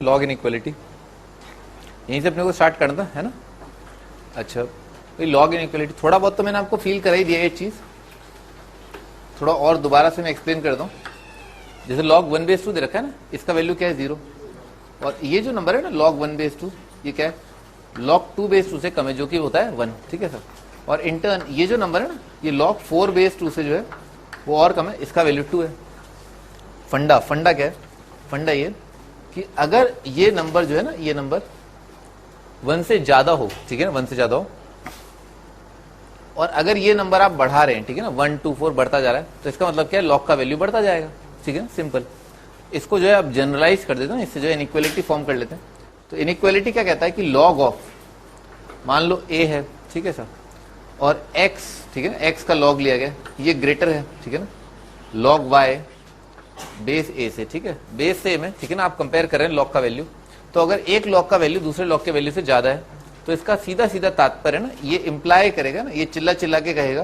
Log inequality यहीं से अपने को स्टार्ट करना है ना। अच्छा, तो लॉग इनइक्वालिटी थोड़ा बहुत तो मैंने आपको फील करा ही दिया ये चीज, थोड़ा और दोबारा से मैं एक्सप्लेन कर दूं। जैसे log 1/2 दे रखा है ना, इसका वैल्यू क्या है 0, और ये जो नंबर है ना log 1/2 ये क्या है log 2/2 से कम है, जो कि होता है 1, ठीक है सर। और इंटर्न ये जो नंबर है ना ये log 4/2 से जो है वो और कम है, इसका वैल्यू 2 है। फंडा क्या है, फंडा ये कि अगर ये नंबर जो है ना, ये नंबर 1 से ज्यादा हो, ठीक है ना, 1 से ज्यादा हो, और अगर ये नंबर आप बढ़ा रहे हैं, ठीक है ना, 1 2 4 बढ़ता जा रहा है, तो इसका मतलब क्या है लॉग का वैल्यू बढ़ता जाएगा, ठीक है ना, सिंपल। इसको जो है आप जनरलाइज कर देते हैं, इससे जो है इनइक्वालिटी फॉर्म कर लेते हैं। तो इनइक्वालिटी क्या कहता है कि लॉग ऑफ, मान लो a है, ठीक है सर, और x, ठीक है ना, x का लॉग लिया गया, ये ग्रेटर है, ठीक है ना, लॉग y बेस a से, ठीक है, बेस से में, ठीक है ना, आप कंपेयर कर रहे हैं लॉग का वैल्यू। तो अगर एक लॉग का वैल्यू दूसरे लॉग के वैल्यू से ज्यादा है, तो इसका सीधा सीधा तात्पर्य ना ये इंप्लाई करेगा ना, ये चिल्ला चिल्ला के कहेगा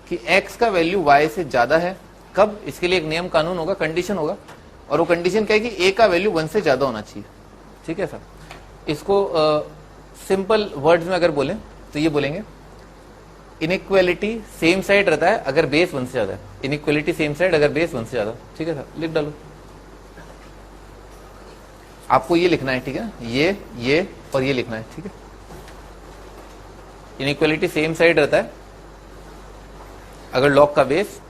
कि x का वैल्यू y से ज्यादा है। कब? इसके लिए एक नियम कानून होगा, कंडीशन होगा, और वो कंडीशन क्या है कि a का वैल्यू 1 से ज्यादा होना चाहिए, ठीक है सर। इसको सिंपल वर्ड्स में अगर बोलें तो ये बोलेंगे इनइक्वालिटी सेम साइड रहता है अगर बेस 1 से ज्यादा है। इनइक्वालिटी सेम साइड अगर बेस 1 से ज्यादा, ठीक है सर, लिख डालो। आपको ये लिखना है, ठीक है, ये और ये लिखना है, ठीक है। इनइक्वालिटी सेम साइड रहता है अगर लॉग का बेस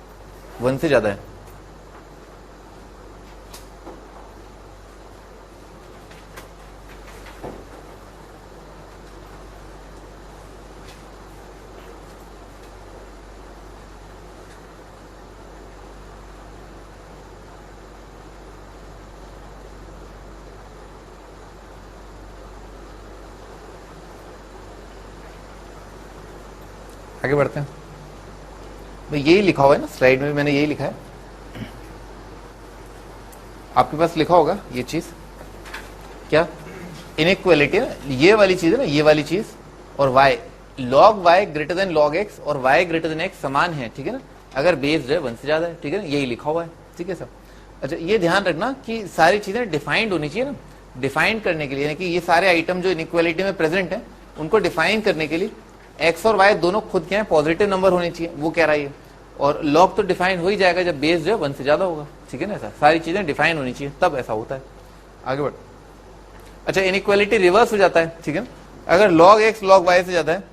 1 से ज्यादा है। आगे बढ़ते हैं भाई, यही लिखा हुआ है ना स्लाइड में भी, मैंने यही लिखा है, आपके पास लिखा होगा ये चीज क्या, इनइक्वालिटी है, ये वाली चीज है ना, ये वाली चीज, और y log y greater than log x और y ग्रेटर देन x समान है, ठीक है ना, अगर बेस जो है 1 से ज्यादा है, ठीक है ना, यही लिखा हुआ है, ठीक है सर। अच्छा, ये ध्यान रखना कि सारी चीजें डिफाइंड होनी चाहिए ना, डिफाइन करने के लिए, यानी कि ये सारे आइटम जो इनइक्वालिटी में प्रेजेंट है उनको डिफाइन करने के लिए x और y दोनों खुद क्या है, पॉजिटिव नंबर होने चाहिए, वो कह रहा है। और log तो डिफाइन हो ही जाएगा जब बेस जो है 1 से ज्यादा होगा, ठीक है ना, ऐसा सारी चीजें डिफाइन होनी चाहिए तब ऐसा होता है। आगे बढ़। अच्छा, इनइक्वालिटी रिवर्स हो जाता है, ठीक है ना, अगर log x log y से ज्यादा है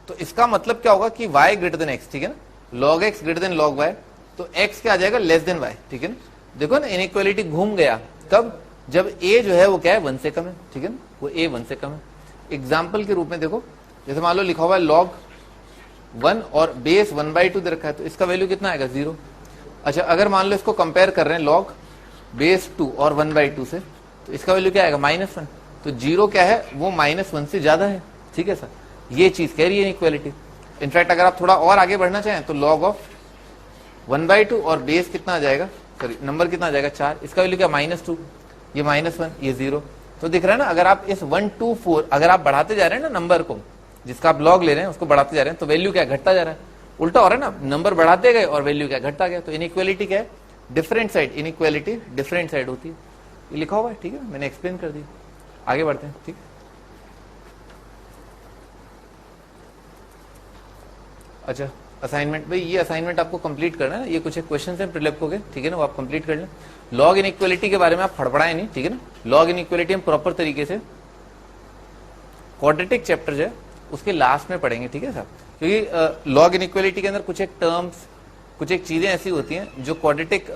तो इसका मतलब क्या होगा कि y ग्रेटर देन x, ठीक है ना, log x greater than log y, तो x क्या आ जाएगा, लेस देन y, ठीक है ना। देखो ना, इनइक्वालिटी घूम गया कब, जब a जो है वो क्या है 1 से कम है, ठीक है ना, वो a 1 से कम है। एग्जाम्पल के रूप में देखो, जैसे मान लो लिखा हुआ है log 1 और बेस 1/2 दे रखा है, तो इसका वैल्यू कितना आएगा 0। अच्छा, अगर मान लो इसको कंपेयर कर रहे हैं log बेस 2 और 1/2 से, तो इसका वैल्यू क्या आएगा -1, तो 0 क्या है, वो -1 से ज्यादा है, ठीक है सर। ये चीज कह रही है इनइक्वालिटी। इनफैक्ट अगर आप थोड़ा और आगे बढ़ना चाहें तो log ऑफ 1/2 और बेस कितना आ जाएगा, सॉरी नंबर कितना आ जाएगा 4, इसका वैल्यू क्या -2, ये -1, ये 0। तो दिख रहा है ना, अगर आप इस 1 2 4 अगर आप बढ़ाते जा रहे हैं ना, नंबर को जिसका आप लॉग ले रहे हैं उसको बढ़ाते जा रहे हैं, तो वैल्यू क्या घटता जा रहा है, उल्टा हो रहा है ना, नंबर बढ़ाते गए और वैल्यू क्या घटता गया। तो इनइक्वालिटी क्या है, different side, inequality different side होती है, ये लिखा हुआ है, ठीक है, मैंने एक्सप्लेन कर दी। आगे बढ़ते हैं, ठीक। अच्छा, असाइनमेंट भाई, ये असाइनमेंट आपको कंप्लीट करना है, ये कुछ एक क्वेश्चन है प्रीलिप के, ठीक है ना, वो आप कंप्लीट कर लें। लॉग इनइक्वालिटी के बारे में आप फड़फड़ाएं नहीं, ठीक है ना, लॉग इनइक्वालिटी हम प्रॉपर तरीके से क्वाड्रेटिक चैप्टर जो है उसके लास्ट में पढ़ेंगे, ठीक है सर, क्योंकि लॉग इनइक्वालिटी के अंदर कुछ एक टर्म्स, कुछ एक चीजें ऐसी होती हैं जो क्वाड्रेटिक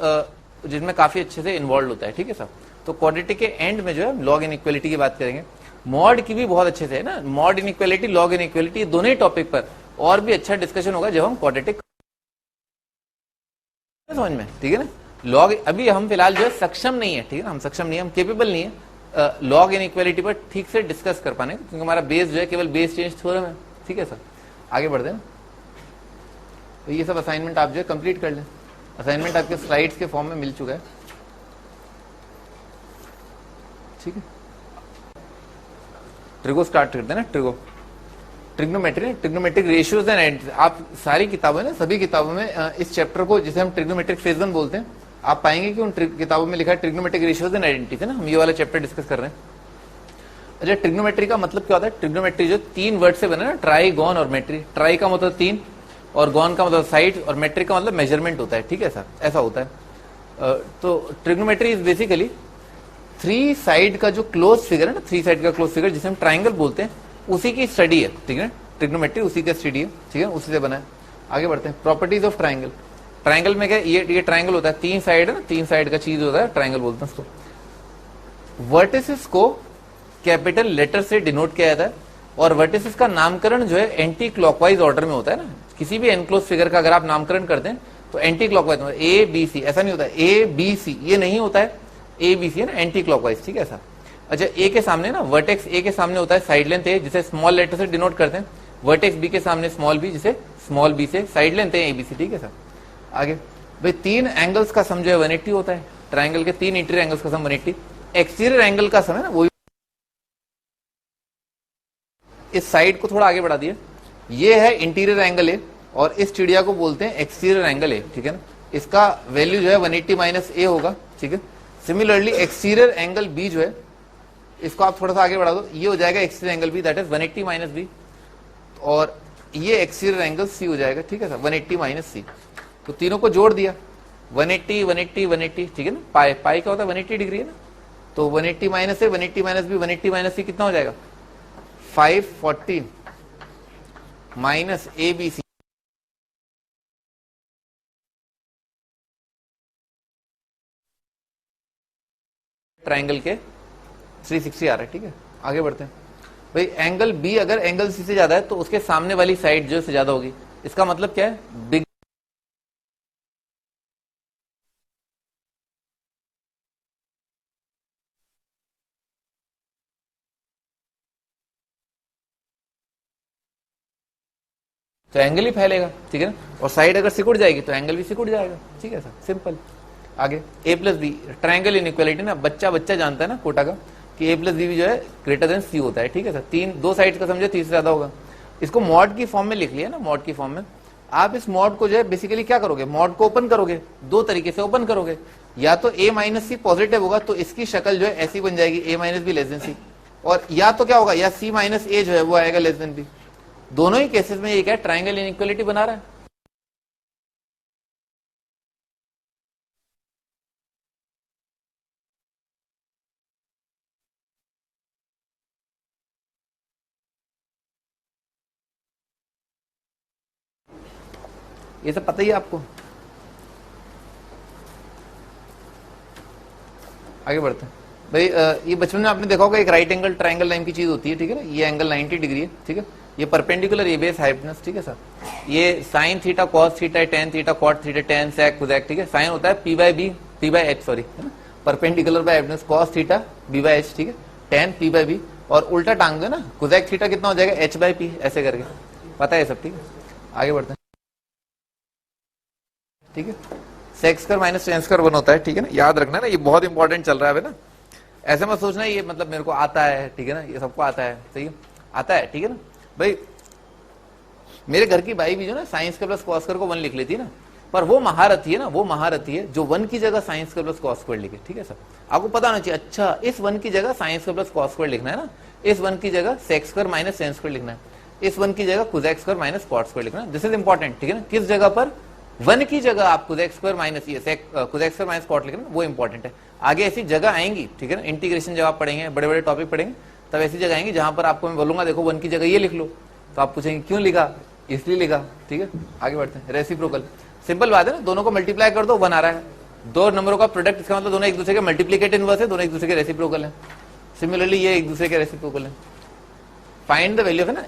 जिनमें काफी अच्छे से इन्वॉल्व होता है, ठीक है सर। तो क्वाड्रेटिक के एंड में जो है लॉग इनइक्वालिटी की बात करेंगे, मॉड की भी बहुत अच्छे से है ना, मॉड इनइक्वालिटी लॉग इनइक्वालिटी दोनों ही टॉपिक पर और भी अच्छा डिस्कशन होगा जब हम क्वाड्रेटिक समझ में, ठीक है ना। लॉग अभी हम फिलहाल जो है सक्षम नहीं है, ठीक है ना, हम सक्षम नहीं है, हम केपेबल नहीं है लॉग इनइक्वालिटी पर ठीक से डिस्कस कर पाने, क्योंकि हमारा बेस जो है केवल बेस चेंज थ्योरम है, ठीक है सर। आगे बढ़ दें, तो ये सब असाइनमेंट आप जो है कंप्लीट कर लें। असाइनमेंट आपके स्लाइड्स के फॉर्म में मिल चुका है, ठीक है। ट्रिगो स्टार्ट करते हैं ना, ट्रिग्नोमेट्रिक रेशियोज एंड एंड, आप सारी किताबों ना, सभी किताबों में इस चैप्टर को जिसे हम ट्रिग्नोमेट्रिक फेज 1 बोलते हैं आप पाएंगे कि उन किताबों में लिखा है ट्रिग्नोमेट्रिक रेशियोज एंड आइडेंटिटीज, है ना, हम ये वाला चैप्टर डिस्कस कर रहे हैं। अच्छा, ट्रिग्नोमेट्री का मतलब क्या होता है? ट्रिग्नोमेट्री जो 3 वर्ड से बना है ना, ट्राई, गॉन और मेट्री। ट्राई का मतलब 3 और गॉन का मतलब साइड और मेट्रिक का मतलब मेजरमेंट होता है, ठीक है सर, ऐसा होता है। तो ट्रिग्नोमेट्री इज बेसिकली 3 साइड का जो क्लोज फिगर है ना, 3 साइड का क्लोज फिगर जिसे हम ट्राइंगल बोलते हैं, उसी की स्टडी है, ठीक है। ट्रिग्नोमेट्री उसी का स्टडी है, ठीक है, उसी से बना है। आगे बढ़ते हैं, प्रॉपर्टीज ऑफ ट्राइंगल। ट्राइंगल में क्या, ये ट्राइंगल होता है, 3 साइड है ना, 3 साइड का चीज होता है, ट्राइंगल बोलते हैं उसको। वर्टिसेस को कैपिटल लेटर से डिनोट किया जाता है और वर्टिसेस का नामकरण जो है एंटी क्लॉकवाइज ऑर्डर में होता है ना। किसी भी एनक्लोज फिगर का अगर आप नामकरण करते हैं तो anti clockwise, A B C ऐसा नहीं होता है, ए बी सी ये नहीं होता है, ए बी सी है ना, एंटी क्लॉकवाइज, ठीक है ऐसा। अच्छा, ए के सामने ना, वर्टेक्स ए के सामने होता है साइड लेंथ ए, जिसे स्मॉल लेटर से डिनोट करते हैं। वर्टेक्स बी के सामने स्मॉल बी, जिसे स्मॉल बी से साइड लेंथ है एबीसी, ठीक है सर। आगे भाई 3 एंगल्स का सम जो है 180 होता है। ट्राइंगल के 3 इंटीरियर एंगल्स का सम 180। एक्सटीरियर एंगल का सम है ना, वो इस साइड को थोड़ा आगे बढ़ा दिया, ये है इंटीरियर एंगल ए और इस चिड़िया को बोलते हैं एक्सटीरियर एंगल ए, ठीक है ना। इसका वैल्यू जो है 180 माइनस ए होगा, ठीक है। सिमिलरली एक्सटीरियर एंगल बी जो है, इसको आप थोड़ा सा आगे बढ़ा दो, ये हो जाएगा exterior angle B, that is 180 minus B, और ये एक्सटीरियर एंगल सी हो जाएगा, ठीक है सर, 180 माइनस सी। तो तीनों को जोड़ दिया, 180 180 180, ठीक है ना। पाई पाई क्या होता है, 180 डिग्री है ना, तो 180 माइनस से 180 माइनस बी, 180 माइनस सी कितना हो जाएगा, 540 minus A B C. Triangle के 360 आ रहा है, ठीक है। आगे बढ़ते हैं भाई, एंगल बी अगर एंगल सी से ज्यादा है तो उसके सामने वाली साइड जो से ज्यादा होगी। इसका मतलब क्या है, बिग तो एंगल ही फैलेगा, ठीक है ना, और साइड अगर सिकुड़ जाएगी तो एंगल भी सिकुड़ जाएगा, ठीक है सर, सिंपल। आगे ए प्लस बी, ट्राइंगल इनइक्वालिटी ना, बच्चा बच्चा जानता है ना कोटा का कि ए प्लस बी भी जो है ग्रेटर देन सी होता है, ठीक है सर। 2 साइड का समझे 3 से ज्यादा होगा। इसको मॉड की फॉर्म में लिख लिया ना, मॉड की फॉर्म में। आप इस मॉड को जो है बेसिकली क्या करोगे, मॉड को ओपन करोगे, 2 तरीके से ओपन करोगे। या तो ए माइनस सी पॉजिटिव होगा तो इसकी शक्ल जो है ऐसी बन जाएगी, ए माइनस बी लेस देन सी, और या तो क्या होगा, या सी माइनस ए जो है वो आएगा लेस देन बी। दोनों ही केसेस में ये क्या है, ट्राइंगल इनइक्वालिटी बना रहा है। ये सब पता ही है आपको। आगे बढ़ते हैं भाई, ये बचपन में आपने देखा होगा एक राइट एंगल ट्राइंगल नाम की चीज होती है, ठीक है ना। ये एंगल 90 डिग्री है, ठीक है। ये परपेंडिकुलर, ये बेस हाइपोटेनस, ठीक है सर। ये sine theta cos theta tan theta cot theta tan sec cosec, ठीक है। साइन होता है P by B, P by H, sorry, है ना। Perpendicular by hypotenuse cos theta B by H, ठीक है। टेन पी बाय बी, और उल्टा टांग दो ना, कोसेक थीटा कितना हो जाएगा, एच बाय पी, ऐसे करके पता है सब, ठीक है। आगे बढ़ते हैं, ठीक है। Sec square minus tan square 1 होता है, ठीक है ना, याद रखना ना, ये बहुत इंपॉर्टेंट चल रहा है ना। ऐसे मत सोचना ये मतलब मेरे को आता है, ठीक है ना, ये सबको आता है, सही है, आता है, ठीक है ना भाई। मेरे घर की बाई भी जो ना साइंस के प्लस कॉस स्क्वायर को 1 लिख लेती है ना, पर वो महारथी है ना, वो महारथी है जो 1 की जगह साइंस के प्लस कॉस स्क्वायर लिखे, ठीक है सर। आपको पता होना चाहिए, अच्छा इस 1 की जगह साइंस के प्लस कॉस स्क्वायर लिखना है ना, इस 1 की जगह sec square minus tan square लिखना है, इस 1 की जगह cosec square minus cot square लिखना है। दिस इज इंपॉर्टेंट, ठीक है ना। किस जगह पर 1 की जगह आप कोसेक स्क्वायर माइनस ये sec cosec square minus cot लिखना, वो इंपॉर्टेंट है। आगे ऐसी जगह आएंगी, ठीक है ना, इंटीग्रेशन जब आप पढ़ेंगे, बड़े बड़े टॉपिक पढ़ेंगे, तब ऐसी जगह आएंगी जहां पर आपको मैं बोलूंगा देखो 1 की जगह ये लिख लो, तो आप पूछेंगे क्यों लिखा, इसलिए लिखा, ठीक है। आगे बढ़ते हैं, रेसिप्रोकल, सिंपल बात है ना, दोनों को मल्टीप्लाई कर दो 1 आ रहा है, 2 नंबरों का प्रोडक्ट, इसका मतलब दोनों एक दूसरे के मल्टीप्लिकेट इनवर्स है, दोनों एक दूसरे के रेसिप्रोकल है। सिमिलरली ये एक दूसरे के रेसिप्रोकल है। फाइंड द वैल्यू है ना,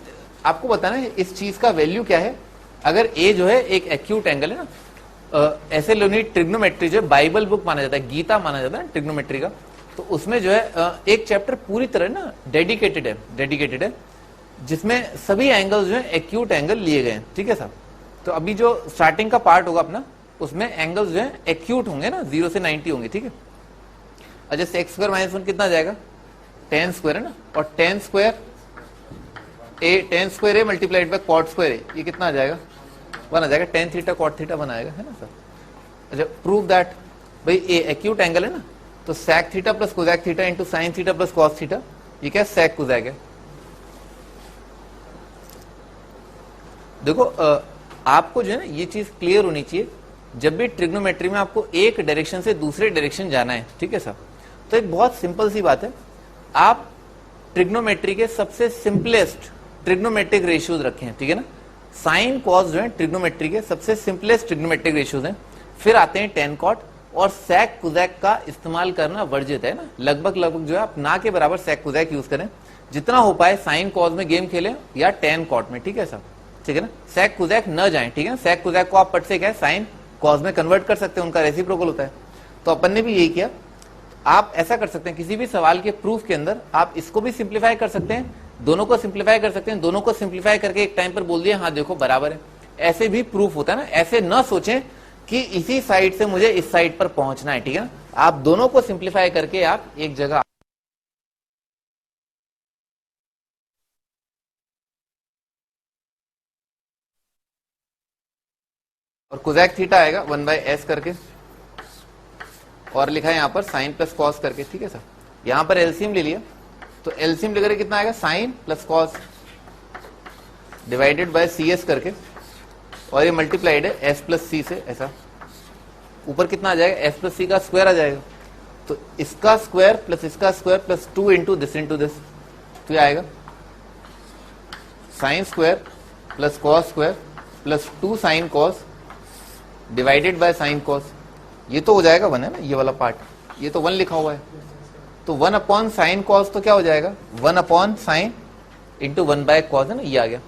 आपको बताना है इस चीज का वैल्यू क्या है। अगर ए जो है एक एक्यूट एंगल है ना, ऐसे लोनी ट्रिग्नोमेट्री जो है बाइबल बुक माना जाता है, गीता माना जाता है ट्रिग्नोमेट्री का, तो उसमें जो है एक चैप्टर पूरी तरह ना डेडिकेटेड है, जिसमें सभी एंगल्स जो है एक्यूट एंगल लिए गए हैं, ठीक है साहब। तो अभी जो स्टार्टिंग का पार्ट होगा अपना, उसमें एंगल्स जो है एक्यूट होंगे ना, 0 से 90 होंगे, ठीक है। अच्छा, सेक स्क्वायर माइनस 1 कितना जाएगा, टेन स्क्वायर है ना, और tan square a multiplied by cot square a, ये कितना आ जाएगा, 1 आ जाएगा। टेन थीटा कॉट थीटा 1 आएगा, है ना सर। अच्छा, प्रूव दैट, भाई ये एक्यूट एंगल है ना, तो sec theta plus cosec theta into sine theta plus cos theta, ये क्या sec कोसेक है। देखो आपको जो है ना ये चीज क्लियर होनी चाहिए, जब भी ट्रिग्नोमेट्री में आपको एक डायरेक्शन से दूसरे डायरेक्शन जाना है, ठीक है साहब, तो एक बहुत सिंपल सी बात है, आप ट्रिग्नोमेट्री के सबसे सिंपलेस्ट ट्रिग्नोमेट्रिक रेशियोज रखे हैं, ठीक है ना। साइन कॉस जो है ट्रिग्नोमेट्री के सबसे सिंपलेस्ट ट्रिग्नोमेट्रिक रेशियोज हैं। फिर आते हैं टेन कॉट, और सेक कुजैक का इस्तेमाल करना वर्जित है ना, लगभग जो है आप ना के बराबर सेक कुजैक यूज करें, जितना हो पाए साइन कॉस में गेम खेलें या टेन कॉट में, ठीक है साहब, ठीक है ना। सेक कुजैक न जाए, ठीक है ना, सेक कुजैक को आप पट से क्या है साइन कॉस में कन्वर्ट कर सकते हैं, उनका रेसिप्रोकल होता है। तो अपन ने भी यही किया। आप ऐसा कर सकते हैं, किसी भी सवाल के प्रूफ के अंदर आप इसको भी सिंप्लीफाई कर सकते हैं, दोनों को सिंप्लीफाई कर सकते हैं, दोनों को सिंप्लीफाई करके एक टाइम पर बोल दिया हाँ देखो बराबर है, ऐसे भी प्रूफ होता है ना। ऐसे न सोचें कि इसी साइड से मुझे इस साइड पर पहुंचना है, ठीक है ना, आप दोनों को सिंप्लीफाई करके आप एक जगह। और कोसेक थीटा आएगा 1/s करके, और लिखा है यहां पर साइन प्लस कॉस करके, ठीक है सर। यहां पर एलसीएम ले लिया, तो एलसीएम लेकर कितना आएगा sine plus cos divided by C S करके, और ये मल्टीप्लाइड है एस प्लस सी से, ऐसा ऊपर कितना आ जाएगा एस प्लस सी का स्क्वायर आ जाएगा, तो इसका स्क्वायर प्लस 2 इंटू दिस, तो ये आएगा sine square plus cos square plus 2 sine cos divided by sine cos. ये तो हो जाएगा 1 है ना, ये वाला पार्ट, ये तो 1 लिखा हुआ है, तो 1 अपॉन साइन कॉस तो क्या हो जाएगा 1 upon sine into 1 by cos है ना, ये आ गया,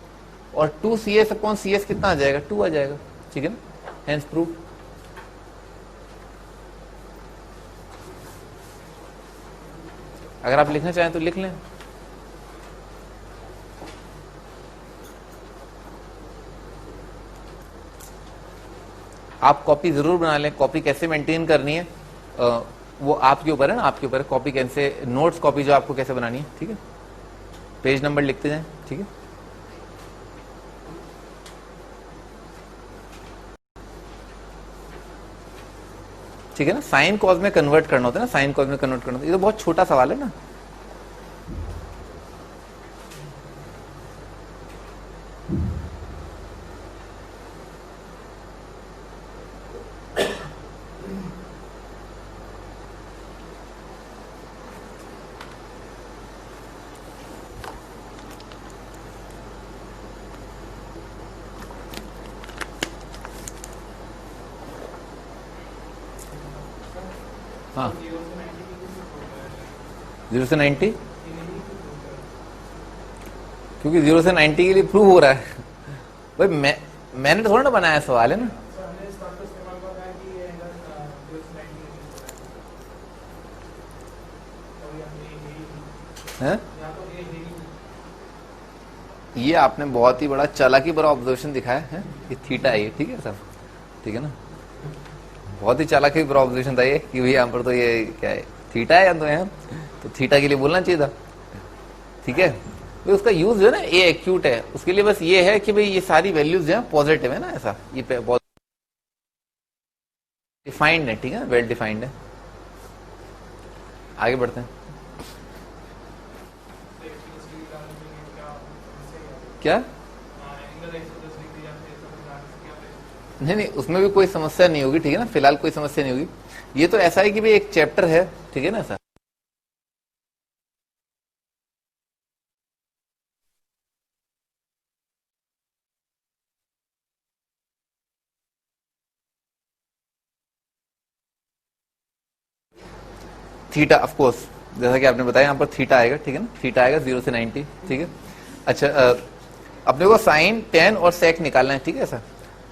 और 2 C S upon C S कितना आ जाएगा 2 आ जाएगा, ठीक है ना, हेंस प्रूफ। अगर आप लिखना चाहें तो लिख लें। आप कॉपी जरूर बना लें, कॉपी कैसे मेंटेन करनी है वो आपके ऊपर है ना, आपके ऊपर है कॉपी कैसे, नोट्स कॉपी जो आपको कैसे बनानी है, ठीक है, पेज नंबर लिखते जाएं, ठीक है। ठीक है ना, साइन कॉस में कन्वर्ट करना होता है ना, साइन कॉस में कन्वर्ट करना होता है, ये तो बहुत छोटा सवाल है ना। हाँ 0 से 90, क्योंकि 0 से 90 के लिए प्रूव हो रहा है भाई, मैंने थोड़ा ना बनाया सवाल है ना। है? ये आपने बहुत ही बड़ा चालाकी भरा ऑब्जर्वेशन दिखाया है, ये थीटा है, ठीक है सर, ठीक है ना, बहुत ही चालाकी भरा ऑब्जर्वेशन था ये कि भाई यहाँ पर तो ये क्या है थीटा है, या तो यहाँ तो थीटा के लिए बोलना चाहिए था, ठीक है। तो उसका यूज जो है ना ए एक्यूट है, उसके लिए बस ये है कि भाई ये सारी वैल्यूज जो है पॉजिटिव है ना, ऐसा ये बहुत डिफाइंड है, ठीक है, वेल डिफाइंड है। आगे बढ़ते हैं। क्या नहीं, उसमें भी कोई समस्या नहीं होगी, ठीक है ना, फिलहाल कोई समस्या नहीं होगी। ये तो ऐसा है कि भाई एक चैप्टर है, ठीक है ना सर, थीटा ऑफ कोर्स जैसा कि आपने बताया यहाँ पर थीटा आएगा, ठीक है ना, थीटा आएगा 0 से 90, ठीक है। अच्छा अपने को साइन टेन और सेक निकालना है, ठीक है सर।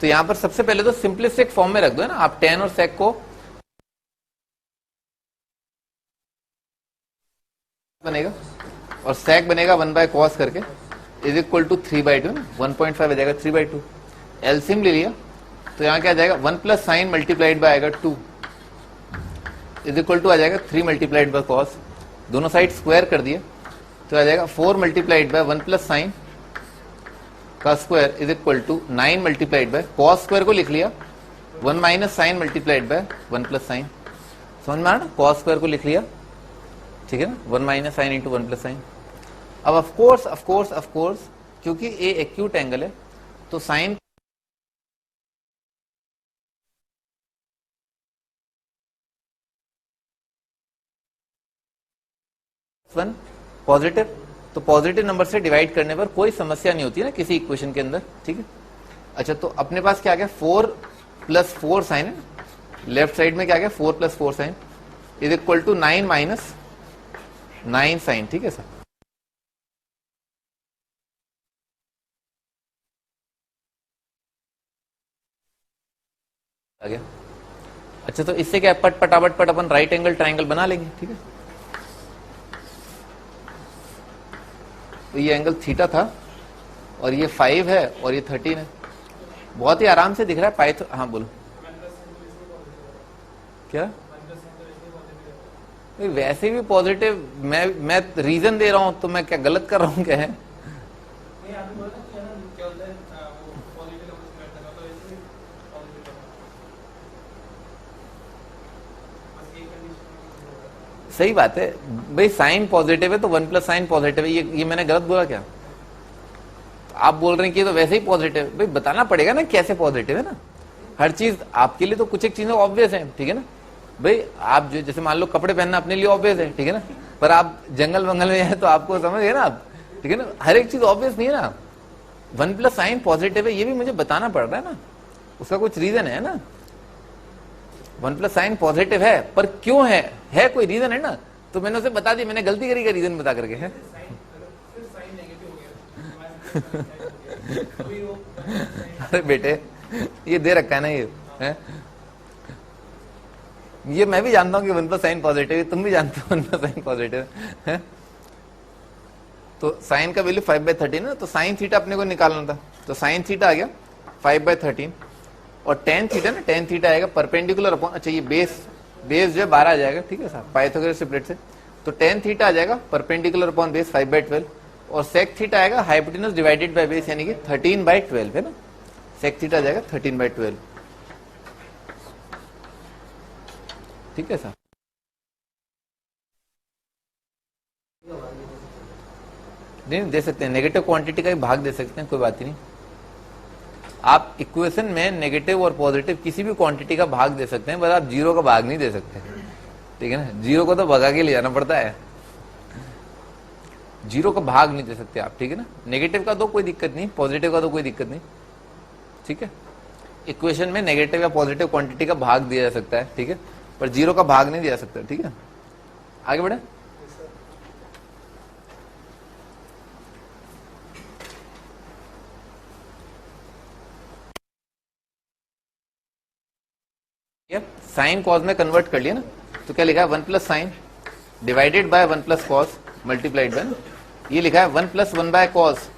तो यहाँ पर सबसे पहले तो सिंपलिस्टिक फॉर्म में रख दो है ना, आप टेन और सेक को बनेगा, और सेक बनेगा 1/cos करके इज इक्वल टू 3/2 ना, 1.5 आ जाएगा 3/2। एलसीएम ले लिया, तो यहाँ क्या आ जाएगा 1 प्लस साइन मल्टीप्लाइड बाय आएगा 2 इज इक्वल टू आ जाएगा 3 मल्टीप्लाइड बाय कॉस, दोनों साइड स्क्वायर कर दिया, तो आ जाएगा 4 मल्टीप्लाइड बाय 1 प्लस साइन का square is equal to 9 multiplied by cos square को लिख लिया 1 minus sine multiplied by 1 plus sine, समझ में आ ना, कॉस स्क्वायर को लिख लिया, ठीक है ना, 1 minus sign into 1 plus sign. अब ऑफ कोर्स क्योंकि ए एक्यूट एंगल है तो साइन वन पॉजिटिव, तो पॉजिटिव नंबर से डिवाइड करने पर कोई समस्या नहीं होती है ना किसी इक्वेशन के अंदर, ठीक है। अच्छा, तो अपने पास क्या आ गया, 4 प्लस 4 साइन है, लेफ्ट साइड में क्या आ गया 4 plus 4 sine is equal to 9 minus 9 sine, ठीक है सर। आ गया। अच्छा, तो इससे क्या पटापट पट अपन राइट एंगल ट्राइंगल बना लेंगे, ठीक है। तो ये एंगल थीटा था और ये 5 है और ये 13 है, बहुत ही आराम से दिख रहा है पाइथो। हाँ बोलो क्या, वैसे भी पॉजिटिव, मैं रीजन दे रहा हूं तो मैं क्या गलत कर रहा हूं क्या है। सही बात है भाई, साइन पॉजिटिव है तो 1 प्लस साइन पॉजिटिव है, ये मैंने गलत बोला क्या। तो आप बोल रहे हैं कि ये तो वैसे ही पॉजिटिव, भाई बताना पड़ेगा ना कैसे पॉजिटिव है ना। हर चीज आपके लिए तो कुछ एक चीजें ऑब्वियस है, ठीक है ना भाई। आप जो जैसे मान लो कपड़े पहनना अपने लिए ऑब्वियस है, ठीक है ना, पर आप जंगल वंगल में है तो आपको समझ गए ना आप, ठीक है ना, हर एक चीज ऑब्वियस नहीं है ना। 1 प्लस साइन पॉजिटिव है ये भी मुझे बताना पड़ रहा है ना, उसका कुछ रीजन है ना। 1 प्लस साइन पॉजिटिव है पर क्यों है कोई रीजन है ना, तो मैंने उसे बता दी, मैंने गलती करी का रीजन बता करके है। अरे बेटे ये दे रखा है ना ये है? ये मैं भी जानता हूं कि 1 प्लस साइन पॉजिटिव है, तुम भी जानते हो 1 प्लस साइन पॉजिटिव है। तो साइन का वैल्यू 5/13 ना, तो साइन थीटा अपने को निकालना था, तो साइन थीटा आ गया 5/13 और टेन थीटा ना, टेन थीटा आएगा परपेंडिकुलर अपॉन, अच्छा ये बेस जो है 12 आ जाएगा, ठीक है साहब, पाइथागोरस ट्रिपलेट से। तो टेन थीटा आ जाएगा परपेंडिकुलर अपॉन बेस 5/12 और सेक थीटा आएगा हाइपोटेनस डिवाइडेड बाय बेस यानी कि 13/12 है ना, सेक थीटा आ जाएगा 13/12, ठीक है साहब। नहीं दे सकते हैं, नेगेटिव क्वांटिटी का ही भाग दे सकते हैं, कोई बात ही नहीं। आप इक्वेशन में नेगेटिव और पॉजिटिव किसी भी क्वांटिटी का भाग दे सकते हैं, बस आप जीरो का भाग नहीं दे सकते, ठीक है ना, जीरो को तो भगा के ले जाना पड़ता है, जीरो का भाग नहीं दे सकते आप, ठीक है ना। नेगेटिव का तो कोई दिक्कत नहीं, पॉजिटिव का तो कोई दिक्कत नहीं, ठीक है। इक्वेशन में नेगेटिव या पॉजिटिव क्वांटिटी का भाग दिया जा सकता है, ठीक है, पर जीरो का भाग नहीं दिया जा सकता, ठीक है। आगे बढ़े। साइन कॉस में कन्वर्ट कर लिया ना, तो क्या लिखा है 1 plus sign divided by 1 plus cos multiplied by, ये लिखा है 1 plus 1 by cos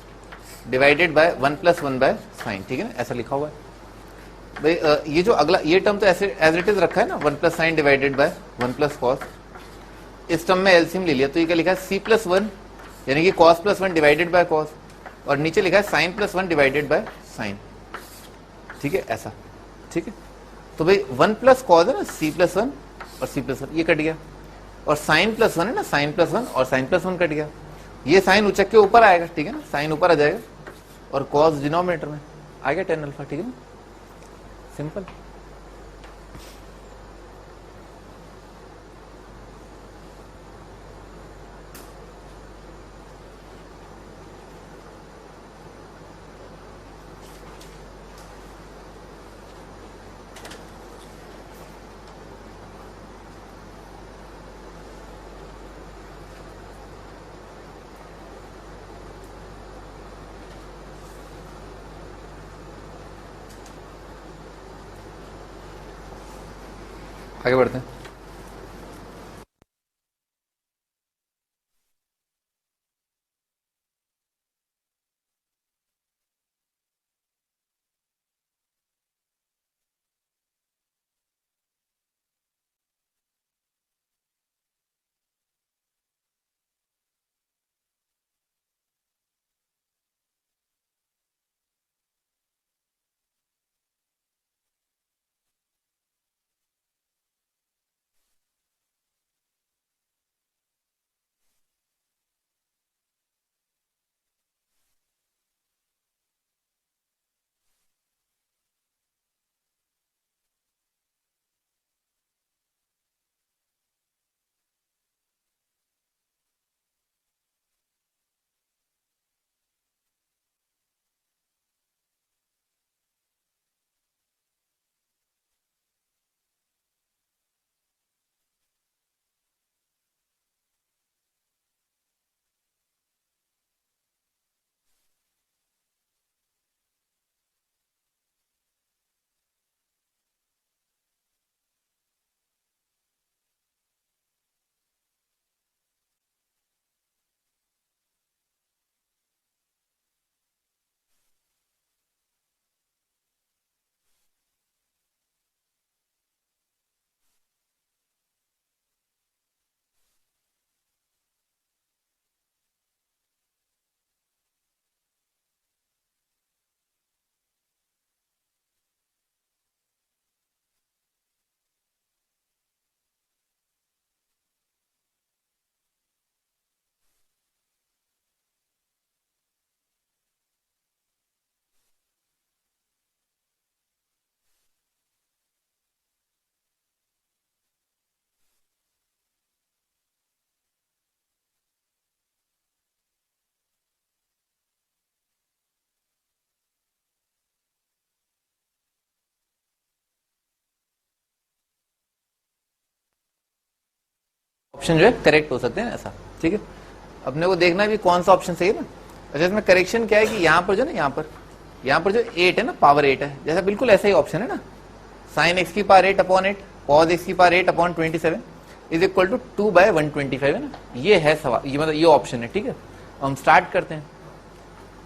divided bye 1 plus 1 by sine, ठीक है ना, ऐसा लिखा हुआ है भाई। ये जो अगला ये टर्म तो ऐसे एज इट इज रखा है ना, 1 plus sign divided by 1 plus cos, इस टर्म में एलसीएम ले लिया, तो ये क्या लिखा है c+1 यानी कि cos plus 1 divided by cos, और नीचे लिखा है sin plus 1 divided by sin, ठीक है ऐसा, ठीक है। तो भाई 1 प्लस कॉस है ना, c+1 और c+1 ये कट गया, और sin प्लस 1 है ना, sin प्लस 1 और sin प्लस 1 कट गया, ये साइन उचक के ऊपर आएगा, ठीक है ना, साइन ऊपर आ जाएगा और cos डिनोमिनेटर में आ गया tan अल्फा, ठीक है ना, सिंपल। आगे बढ़ते हैं। ऑप्शन जो है करेक्ट हो सकते हैं ऐसा, ठीक है। अपने को देखना भी कौन सा ऑप्शन सही है ना। अच्छा, इसमें करेक्शन क्या है कि यहाँ पर जो ना यहाँ पर जो 8 है ना, पावर 8 है, जैसा बिल्कुल ऐसा ही ऑप्शन है ना, साइन एक्स की पावर 8 अपॉन 8 कॉस एक्स की power 8 upon 27 is equal to 2/125 है ना। ये है सवाल, ये मतलब ये ऑप्शन है, ठीक है। हम स्टार्ट करते हैं।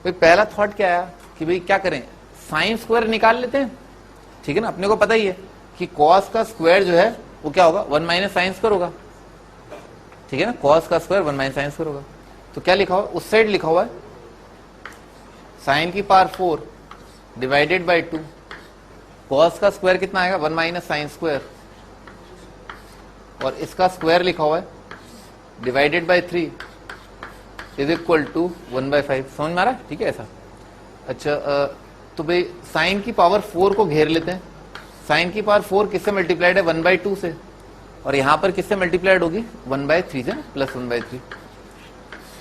भाई पहला थॉट क्या आया कि भाई क्या करें, साइन स्क्वायर निकाल लेते हैं, ठीक है ना। अपने को पता ही है कि कॉस का स्क्वायर जो है वो क्या होगा, 1 माइनस साइन स्क्वायर होगा, ठीक है ना। कॉस का स्क्वायर 1 माइनस साइन स्क्वायर होगा। तो क्या लिखा हुआ, उस साइड लिखा हुआ है साइन की पावर 4 डिवाइडेड बाई 2, कॉस का स्क्वायर कितना आएगा 1 माइनस साइन स्क्वायर, और इसका स्क्वायर लिखा हुआ है divided by 3 is equal to 1/5। समझ में आ रहा है, ठीक है ऐसा। अच्छा तो भाई साइन की पावर 4 को घेर लेते हैं। साइन की पावर 4 किससे मल्टीप्लाइड है, 1/2 से, और यहां पर किससे मल्टीप्लाइड होगी 1/3 से, प्लस 1/3।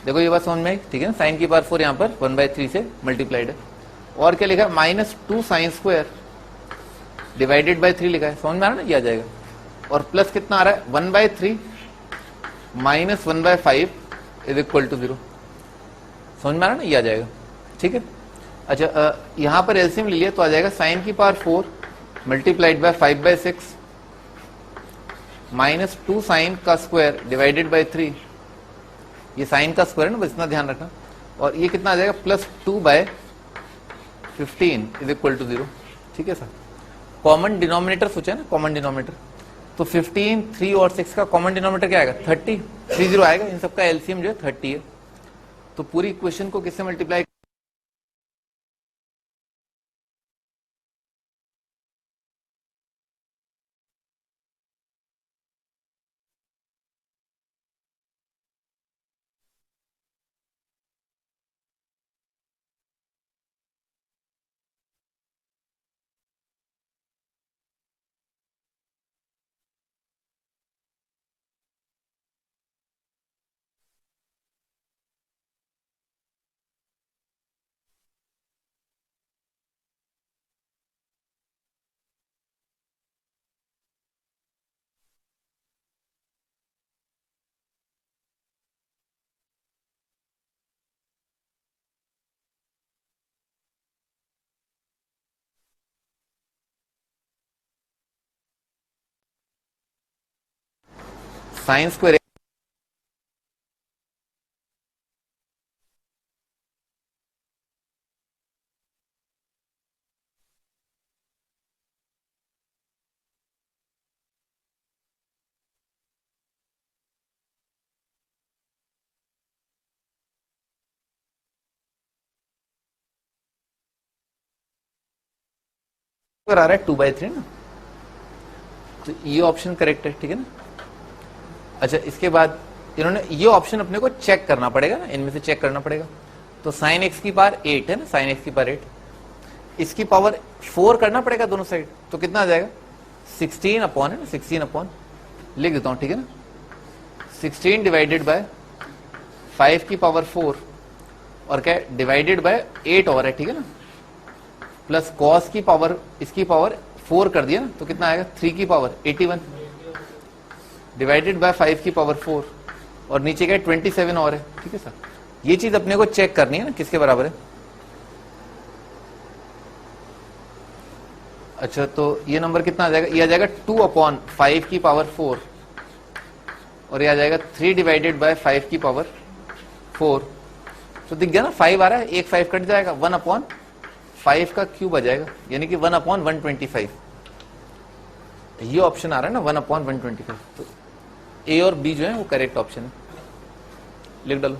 देखो ये बात समझ में आई, ठीक है ना। साइन की पावर 4 यहाँ पर 1/3 से मल्टीप्लाइड है, और क्या लिखा है -2 साइन स्क्वायर डिवाइडेड बाई 3 लिखा है। समझ में आ रहा है ना, ये आ जाएगा। और प्लस कितना आ रहा है 1/3 माइनस 1/5 इज इक्वल टू 0। समझ में आ रहा है ना, ये आ जाएगा, ठीक है। अच्छा यहां पर एलसीएम ले लिया तो आ जाएगा साइन की पावर 4 मल्टीप्लाइड बाय 5/6 -2 साइन का स्क्वायर डिवाइडेड बाय 3। ये साइन का स्क्वायर है ना, बस इतना ध्यान रखना। और ये कितना आ जाएगा +2/15 इज इक्वल टू 0, ठीक है सर। कॉमन डिनोमिनेटर सोचा है ना, कॉमन डिनोमिनेटर, तो 15, 3 और 6 का कॉमन डिनोमिनेटर क्या आएगा 30, 30 आएगा। इन सबका एलसीएम जो है 30 है। तो पूरी इक्वेशन को किससे मल्टीप्लाई, साइन स्क्वायर आ रहा है 2/3 ना, तो ये ऑप्शन करेक्ट है, ठीक है ना। अच्छा इसके बाद इन्होंने ये ऑप्शन अपने को चेक करना पड़ेगा ना, इनमें से चेक करना पड़ेगा। तो साइन एक्स की पावर 8 है ना, साइन एक्स की पावर 8, इसकी पावर 4 करना पड़ेगा दोनों साइड। तो कितना आ जाएगा 16 अपॉन है ना, 16 अपॉन लिख देता हूं, ठीक है ना। 16 डिवाइडेड बाय 5 की पावर 4 और क्या डिवाइडेड बाय 8 और है, ठीक है ना, प्लस कॉस की पावर इसकी पावर 4 कर दिया ना, तो कितना आएगा 3 की पावर 81 डिवाइडेड बाय 5 की पावर 4 और नीचे क्या 27 और है, ठीक है सर। ये चीज अपने को चेक करनी है ना किसके बराबर है। अच्छा तो ये नंबर कितना आ जाएगा, ये आ जाएगा 2/5 की पावर 4 और ये आ जाएगा 3 डिवाइडेड बाय 5 की पावर 4। तो दिख गया ना 5 आ रहा है, एक 5 कट जाएगा, 1/5 का क्यूब आ जाएगा, यानी कि 1/125। ये ऑप्शन आ रहा है ना 1/125। तो ए और बी जो है वो करेक्ट ऑप्शन है, लिख डालो।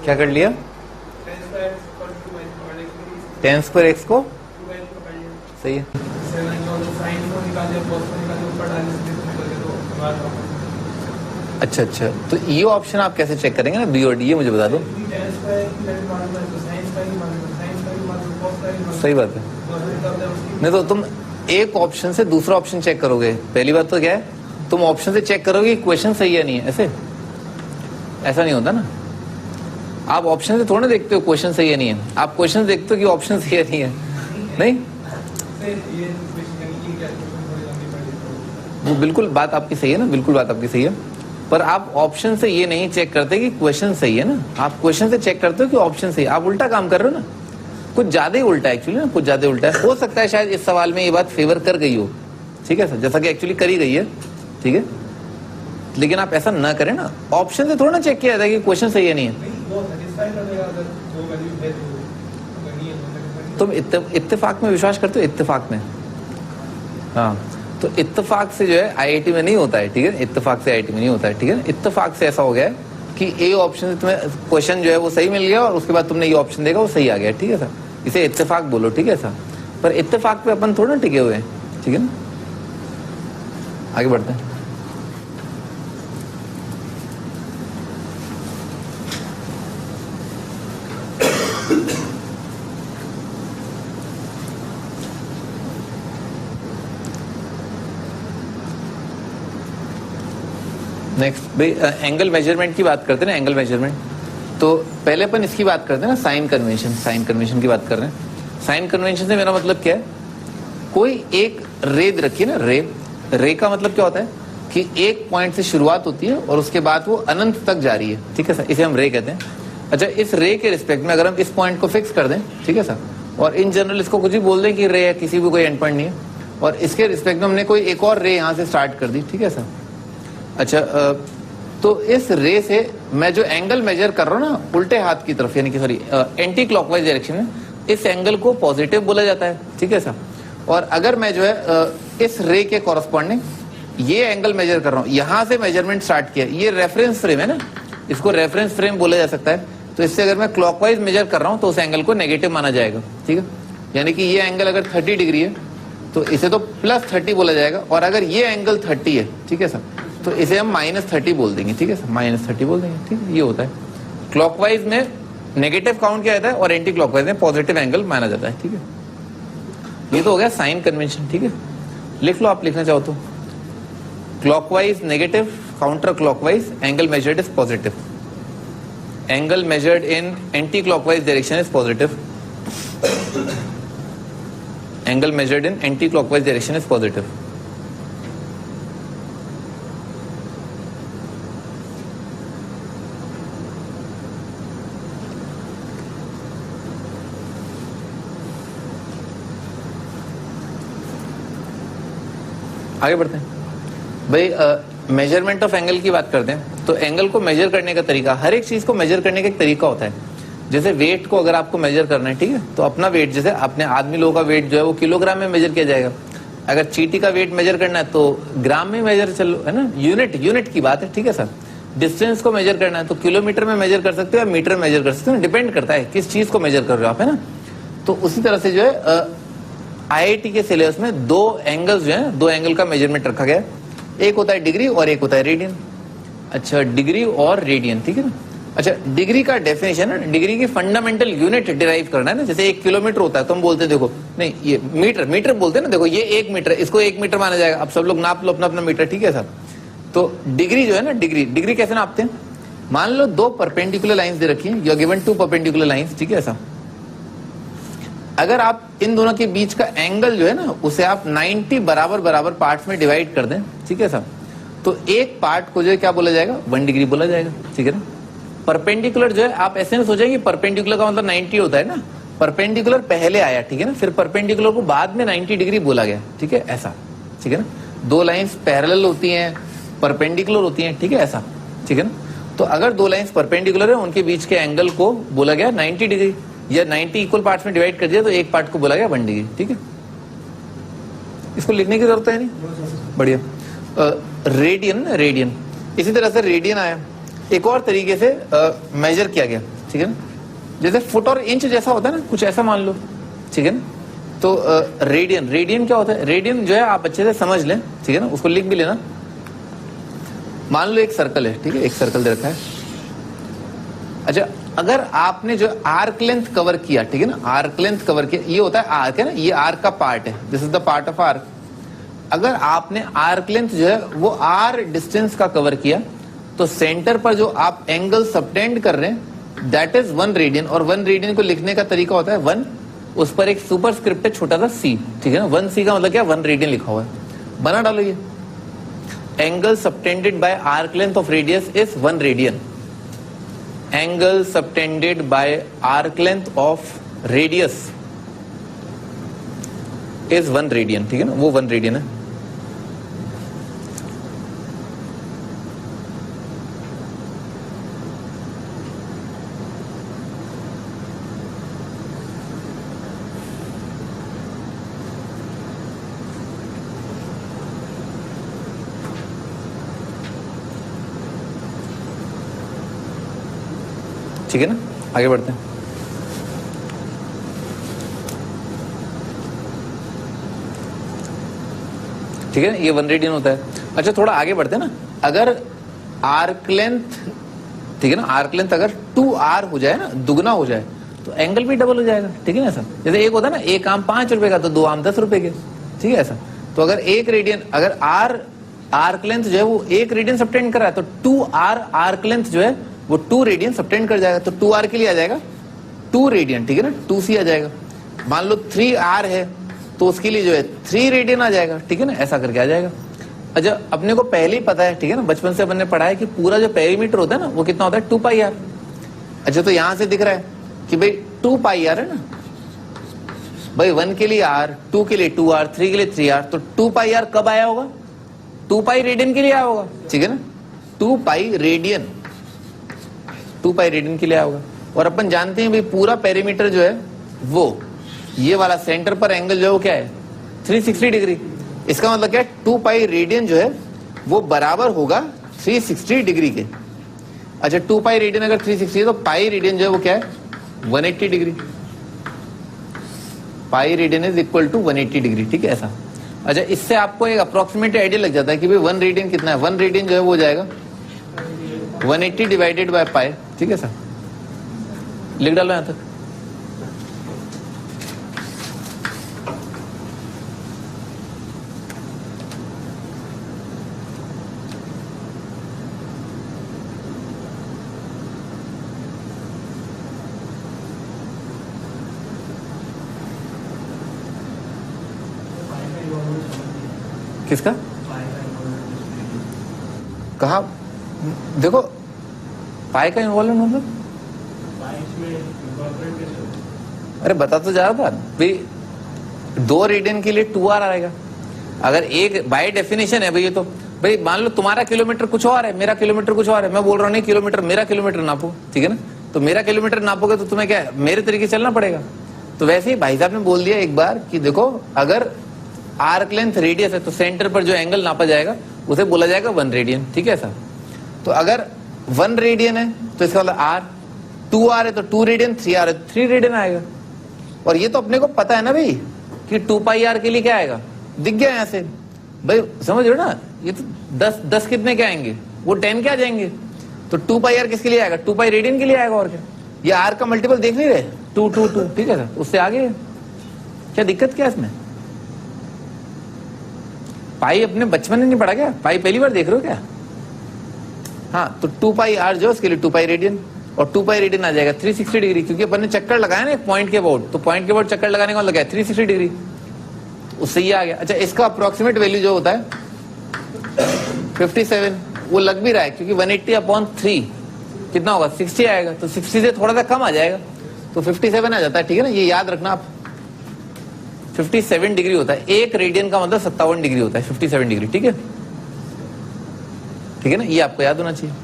क्या कर लिया? tan स्क्वायर एक्स को सही है। अच्छा अच्छा, तो ये ऑप्शन आप कैसे चेक करेंगे ना, बी और डी, ये मुझे बता दो। सही बात है। नहीं तो तुम एक ऑप्शन से दूसरा ऑप्शन चेक करोगे। पहली बात तो क्या है, तुम ऑप्शन से चेक करोगे क्वेश्चन सही है नहीं है, ऐसा नहीं होता ना। आप ऑप्शन से थोड़ा देखते हो क्वेश्चन सही है नहीं है, आप क्वेश्चन देखते हो कि ऑप्शन सही है नहीं है। नहीं, वो बिल्कुल बात आपकी सही है ना, बिल्कुल बात आपकी सही है, पर आप ऑप्शन से ये नहीं चेक करते कि क्वेश्चन सही है ना, आप क्वेश्चन से चेक करते हो कि ऑप्शन सही है। आप उल्टा काम कर रहे हो ना, कुछ ज्यादा ही उल्टा है एक्चुअली ना, कुछ ज्यादा उल्टा है। हो सकता है शायद इस सवाल में ये बात फेवर कर गई हो, ठीक है सर, जैसा कि एक्चुअली करी गई है, ठीक है, लेकिन आप ऐसा ना करें ना, ऑप्शन से थोड़ा ना चेक किया जाता है कि क्वेश्चन सही है नहीं है। तुम इत्तेफाक में विश्वास करते हो? इत्तेफाक में, हाँ, तो इत्तेफाक से जो है आईआईटी में नहीं होता है, ठीक है, इत्तेफाक से आईआईटी में नहीं होता है, ठीक है। इत्तेफाक से ऐसा हो गया है कि ए ऑप्शन से तुम्हें क्वेश्चन जो है वो सही मिल गया और उसके बाद तुमने ये ऑप्शन देखा वो सही आ गया, ठीक है सर, इसे इत्तेफाक बोलो, ठीक है सर। पर इत्तेफाक पे अपन थोड़ा टिके हुए हैं, ठीक है ना। आगे बढ़ते हैं। नेक्स्ट भाई एंगल मेजरमेंट की बात करते हैं ना, एंगल मेजरमेंट। तो पहले अपन इसकी बात करते हैं ना, साइन कन्वेंशन, साइन कन्वेंशन की बात कर रहे हैं। साइन कन्वेंशन से मेरा मतलब क्या है, कोई एक रे रखिए ना, रे का मतलब क्या होता है कि एक पॉइंट से शुरुआत होती है और उसके बाद वो अनंत तक जा रही है, ठीक है सर, इसे हम रे कहते हैं। अच्छा, इस रे के रिस्पेक्ट में अगर हम इस पॉइंट को फिक्स कर दें, ठीक है सर, और इन जनरल इसको कुछ भी बोल दें कि रे है, किसी भी कोई एंड पॉइंट नहीं है, और इसके रिस्पेक्ट में हमने कोई एक और रे यहाँ से स्टार्ट कर दी, ठीक है सर। अच्छा, तो इस रे से मैं जो एंगल मेजर कर रहा हूँ ना उल्टे हाथ की तरफ, यानी कि सॉरी एंटी क्लॉकवाइज डायरेक्शन में, इस एंगल को पॉजिटिव बोला जाता है, ठीक है सर। और अगर मैं जो है इस रे के कॉरस्पॉन्डिंग ये एंगल मेजर कर रहा हूँ, यहां से मेजरमेंट स्टार्ट किया, ये रेफरेंस फ्रेम है ना, इसको रेफरेंस फ्रेम बोला जा सकता है। तो इससे अगर मैं क्लॉकवाइज मेजर कर रहा हूँ तो उस एंगल को नेगेटिव माना जाएगा, ठीक है। यानी कि ये एंगल अगर 30 डिग्री है तो इसे तो +30 बोला जाएगा, और अगर ये एंगल 30 है, ठीक है सर, तो इसे हम -30 बोल देंगे, ठीक है सर, -30 बोल देंगे, ठीक है। ये होता है क्लॉकवाइज में नेगेटिव काउंट किया जाता है और एंटी क्लॉकवाइज में पॉजिटिव एंगल माना जाता है, ठीक है। ये तो हो गया साइन कन्वेंशन, ठीक है। लिख लो आप, लिखना चाहो तो। Clockwise negative, counter clockwise angle measured is positive, angle measured in anti clockwise direction is positive, angle measured in anti clockwise direction is positive. आगे बढ़ते हैं भाई, मेजरमेंट ऑफ एंगल की बात करते हैं। तो एंगल को मेजर करने का तरीका, हर एक चीज को मेजर करने का एक तरीका होता है। जैसे वेट को अगर आपको मेजर करना है, ठीक है, तो अपना वेट, जैसे अपने आदमी लोगों का वेट जो है वो किलोग्राम में मेजर किया जाएगा। अगर चींटी का वेट मेजर करना है तो ग्राम में मेजर, चलो है ना, यूनिट की बात है, ठीक है सर। डिस्टेंस को मेजर करना है तो किलोमीटर में मेजर कर सकते हो या मीटर में मेजर कर सकते हो, डिपेंड करता है किस चीज को मेजर कर रहे हो आप, है ना। तो उसी तरह से जो है आईआईटी के सिलेबस में दो एंगल्स जो है, दो एंगल का मेजरमेंट रखा गया है, एक होता है डिग्री और एक होता है रेडियन। अच्छा, डिग्री और रेडियन, ठीक है ना। अच्छा, डिग्री का डेफिनेशन है, डिग्री की फंडामेंटल यूनिट डिराइव करना है ना। जैसे 1 किलोमीटर होता है तो हम बोलते हैं, देखो नहीं ये मीटर बोलते हैं ना, देखो ये 1 मीटर, इसको 1 मीटर माना जाएगा। अब सब लोग नाप लो अपना अपना मीटर, ठीक है सर। तो डिग्री जो है ना, डिग्री कैसे नापते हैं, मान लो 2 परपेंडिकुलर लाइंस दे रखी है, you are given 2 perpendicular lines, ठीक है सर। अगर आप इन दोनों के बीच का एंगल जो है ना उसे आप 90 बराबर पार्ट्स में डिवाइड कर दें, ठीक है सर, तो एक पार्ट को जो है क्या बोला जाएगा, 1 डिग्री बोला जाएगा, ठीक है ना। परपेंडिकुलर जो है, आप ऐसे नहीं सोचेंगे परपेंडिकुलर का मतलब 90 होता है ना, परपेंडिकुलर पहले आया, ठीक है ना, फिर परपेंडिकुलर को बाद में 90 डिग्री बोला गया, ठीक है, ऐसा, ठीक है ना। 2 लाइंस पैरेलल होती हैं, परपेंडिकुलर होती हैं, ठीक है, ऐसा, ठीक है ना। तो अगर 2 लाइंस परपेंडिकुलर है, उनके बीच के एंगल को बोला गया 90 डिग्री, या 90 इक्वल पार्ट्स में डिवाइड कर दिया तो एक पार्ट को बोला गया 1 डिग्री, ठीक है। इसको लिखने की जरूरत है नहीं, बढ़िया। रेडियन, इसी तरह से रेडियन आया, एक और तरीके से मेजर किया गया, ठीक है ना, जैसे फुट और इंच जैसा होता है ना, कुछ ऐसा मान लो, ठीक है ना। तो रेडियन, रेडियन क्या होता है, रेडियन जो है आप अच्छे से समझ लें, ठीक है ना, उसको लिख भी लेना। मान लो एक सर्कल है, ठीक है, एक सर्कल दे रखा है। अच्छा, अगर आपने जो आर्क लेंथ कवर किया, ठीक है ना, आर्क लेंथ कवर किया, ये होता है आर्क, है ना, ये आर्क का पार्ट है, this is the part of arc. अगर आपने आर्क लेंथ जो है वो आर डिस्टेंस का कवर किया, तो सेंटर पर जो आप एंगल सबटेंड कर रहे हैं दैट इज 1 रेडियन। और 1 रेडियन को लिखने का तरीका होता है 1, उस पर एक सुपर स्क्रिप्ट है छोटा सा सी, ठीक है ना, 1 सी का मतलब क्या, 1 रेडियन लिखा हुआ है, बना डालो ये। Angle subtended bye arc length of radius is 1 radian. Angle subtended bye arc length of radius is 1 radian, ठीक है ना, वो 1 रेडियन है। ठीक है ना, आगे बढ़ते हैं। ठीक है ना, ये 1 रेडियन होता है। अच्छा, थोड़ा आगे बढ़ते हैं ना, अगर आर्क लेंथ, ठीक है ना, आर्क लेंथ अगर 2r हो जाए ना, दुगना हो जाए, तो एंगल भी डबल हो जाएगा, ठीक है ना। ऐसा जैसे एक होता है ना, एक आम 5 रुपए का तो 2 आम 10 रुपए के, ठीक है ऐसा। तो अगर 1 रेडियन, अगर आर्क लेंथ जो है वो 1 रेडियन सबटेंड कर रहा है, तो 2r आर्क लेंथ जो है वो 2 रेडियन सबटेंड कर जाएगा। तो 2r के लिए आ जाएगा 2 रेडियन, ठीक है ना, 2c आ जाएगा। मान लो 3r है तो उसके लिए जो है 3 रेडियन आ जाएगा, ठीक है ना, ऐसा करके आ जाएगा। अच्छा, अपने को पहले ही पता है, ठीक है ना, बचपन से अपन ने पढ़ा है कि पूरा जो पेरीमीटर होता है ना वो कितना होता है, 2 पाई आर। अच्छा, तो यहां से दिख रहा है कि भाई 2 पाई आर है ना भाई, 1 के लिए r, 2 के लिए 2r, 3 के लिए 3r, तो 2 पाई आर कब आया होगा, 2 पाई रेडियन के लिए आया होगा, ठीक है ना, 2 पाई रेडियन, 2 पाई रेडियन के लिए आया होगा। और अपन जानते हैं भाई पूरा पेरीमीटर जो है वो ये वाला सेंटर पर एंगल जो है वो क्या है, 360 डिग्री। इसका मतलब क्या है, 2 पाई रेडियन जो है वो बराबर होगा 360 डिग्री के। अच्छा, 2 पाई रेडियन अगर 360 है तो पाई रेडियन जो है वो क्या है, 180 degree. Pi radian is equal to 180 degree, ठीक है ऐसा। अच्छा, इससे आपको एक अप्रोक्सीमेट आइडिया लग जाता है कि भाई 1 रेडियन कितना है। 1 रेडियन जो है वो हो जाएगा 180 डिवाइडेड बाय पाई, ठीक है सर, लिख डालो यहां तक। किसका, कहा, देखो पाई का इन्वॉल्वमेंट मतलब, अरे बता तो जा रहा था भाई, 2 रेडियन के लिए 2r आएगा। अगर एक बाय डेफिनेशन है भाई, ये तो भाई मान लो तुम्हारा किलोमीटर कुछ और है, मेरा किलोमीटर कुछ और है, मैं बोल रहा हूँ नहीं किलोमीटर, मेरा किलोमीटर नापो, ठीक है ना, तो मेरा किलोमीटर नापोगे तो तुम्हें क्या है, मेरे तरीके चलना पड़ेगा। तो वैसे ही भाई साहब ने बोल दिया एक बार कि देखो अगर आर्क लेंथ रेडियस है तो सेंटर पर जो एंगल नापा जाएगा उसे बोला जाएगा 1 रेडियन, ठीक है सर। तो अगर 1 रेडियन है तो इसका मतलब r, 2r है तो 2 रेडियन, 3r है तो 3 रेडियन आएगा। और ये तो अपने को पता है ना भाई कि 2 पाई आर के लिए क्या आएगा, दिख गया यहां से भाई, समझ रहे हो ना, ये तो 10 कितने क्या आएंगे, वो 10 क्या आ जाएंगे। तो 2 पाई आर किसके लिए आएगा, 2 पाई रेडियन के लिए आएगा। और क्या, ये आर का मल्टीपल देख नहीं रहे, 2 2 2, ठीक है सर, उससे आगे क्या दिक्कत क्या इसमें। पाई अपने बचपन में नहीं पढ़ा क्या, पाई पहली बार देख रहे हो क्या। हाँ, तो 2 पाई आर जो उसके लिए 2 पाई रेडियन, और 2 पाई रेडियन आ जाएगा 360 डिग्री, क्योंकि अपन ने चक्कर लगाया ना एक पॉइंट के अबाउट, तो पॉइंट के अबाउट चक्कर लगाने का मतलब क्या है, 360 डिग्री, तो उससे ये आ गया। अच्छा, इसका अप्रोक्सीमेट वैल्यू जो होता है 57, वो लग भी रहा है क्योंकि 180/3 कितना होगा, 60 आएगा, तो 60 से थोड़ा सा कम आ जाएगा तो 57 आ जाता है, ठीक है ना, ये याद रखना आप। 57 डिग्री होता है, 1 रेडियन का मतलब 57 डिग्री होता है, 57 डिग्री, ठीक है, ठीक है ना, ये आपको याद होना चाहिए।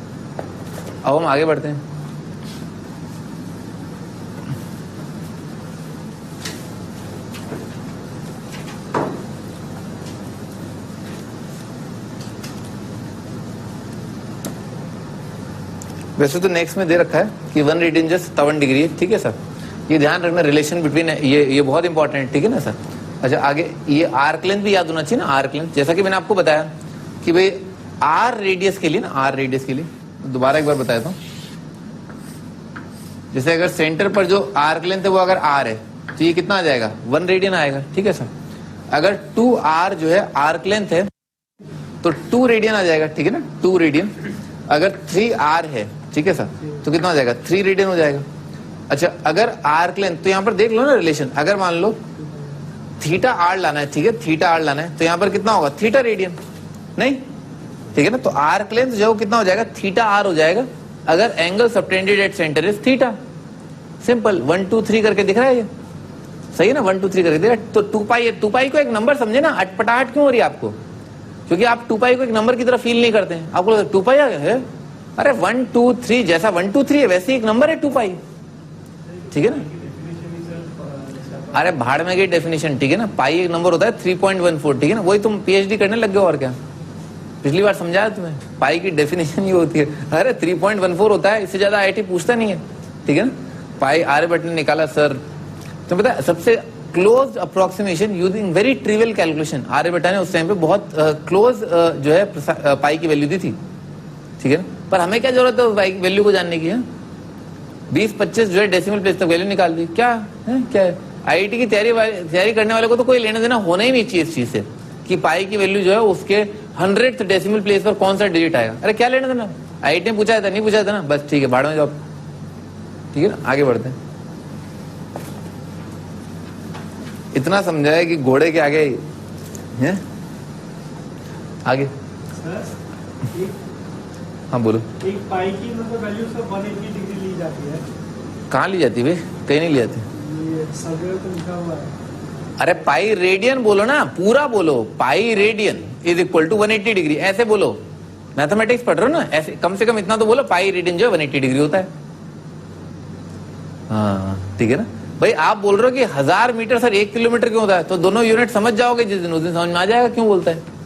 अब हम आगे बढ़ते हैं। वैसे तो नेक्स्ट में दे रखा है कि 1 रेडियन जस्ट 53 डिग्री है, ठीक है सर। ये ध्यान रखना, रिलेशन बिटवीन ये बहुत इंपॉर्टेंट है, ठीक है ना सर। अच्छा आगे ये आर्क लेंथ भी याद होना चाहिए ना, आर्क लेंथ। जैसा कि मैंने आपको बताया कि भाई आर रेडियस के लिए ना, आर रेडियस के लिए दोबारा एक बार बताया था, जैसे अगर सेंटर पर जो आर्क लेंथ है वो अगर आर है तो ये कितना आ जाएगा, 1 रेडियन आएगा, ठीक है सर। अगर 2r जो है आर्क लेंथ है तो 2 रेडियन आ जाएगा, ठीक है ना, 2 रेडियन। अगर 3r है, ठीक है सर, तो कितना हो जाएगा, 3 रेडियन हो जाएगा। अच्छा अगर आर्क लेंथ, तो यहाँ पर देख लो ना रिलेशन, अगर मान लो थीटा आर लाना है, ठीक है, थीटा आर लाना है तो यहाँ पर कितना होगा, थीटा रेडियन, नहीं, ठीक है ना। तो आर्क लेंथ जो कितना हो जाएगा, थीटा आर हो जाएगा अगर angle subtended at centre is theta. Simple, 1 2 3 करके दिख रहा है ये, सही है ना, 1 2 3 करके दिख रहा है। तो 2 पाई को एक नंबर समझे ना, अटपटाहट क्यों हो रही है आपको, क्योंकि आप 2 पाई को एक नंबर की तरह फील नहीं करते हैं। आपको 2 पाई है, अरे 1 2 3 जैसा 1 2 3 है वैसे एक नंबर है 2 पाई, ठीक है ना। अरे भाड़ में गई डेफिनेशन, ठीक है ना, पाई एक नंबर होता है 3.14, ठीक है ना, वही तुम पीएचडी करने लग गए और क्या। पिछली बार समझाया तुम्हें, पाई की डेफिनेशन ये होती है, अरे 3.14 होता है, इससे ज्यादा आईआईटी पूछता नहीं है, ठीक है ना। पाई आर्यभट्ट ने निकाला सर, तो पता है सबसे close approximation using very trivial calculation, Aryabhatta ने उस टाइम पे बहुत क्लोज जो है पाई की वैल्यू दी थी, ठीक है ना। पर हमें क्या जरूरत है पाई की वैल्यू को जानने की है, 20-25 जो है डेसिमल प्लेस तक वैल्यू निकाल दी, क्या है, क्या है। आईआईटी की तैयारी करने वाले को तो कोई लेना देना होना ही नहीं चाहिए इस चीज से कि पाई की वैल्यू जो है उसके 100th डेसिमल प्लेस पर कौन सा डिजिट आएगा। अरे क्या लेना देना, आईआईटी ने पूछा था, नहीं पूछा था ना, बस ठीक है, भाड़ में जाओ, ठीक है ना। आगे बढ़ते हैं, इतना समझाया कि घोड़े के आगे हैं, आगे हाँ बोलो। एक पाई की मतलब वैल्यू सब 180 डिग्री ली जाती है, कहाँ ली जाती है, कहीं नहीं ली जाती, ये सब तो लिखा हुआ है। अरे पाई रेडियन बोलो ना, पूरा बोलो, pi radian is equal to 180 degree, ऐसे बोलो। मैथमेटिक्स पढ़ रहे हो ना, ऐसे कम से कम इतना तो बोलो, पाई रेडियन जो है 180 डिग्री होता है। हाँ ठीक है ना भाई, आप बोल रहे हो कि 1000 मीटर सर 1 किलोमीटर क्यों होता है, तो दोनों यूनिट समझ जाओगे जिस दिन, उस दिन समझ में आ जाएगा क्यों बोलता है।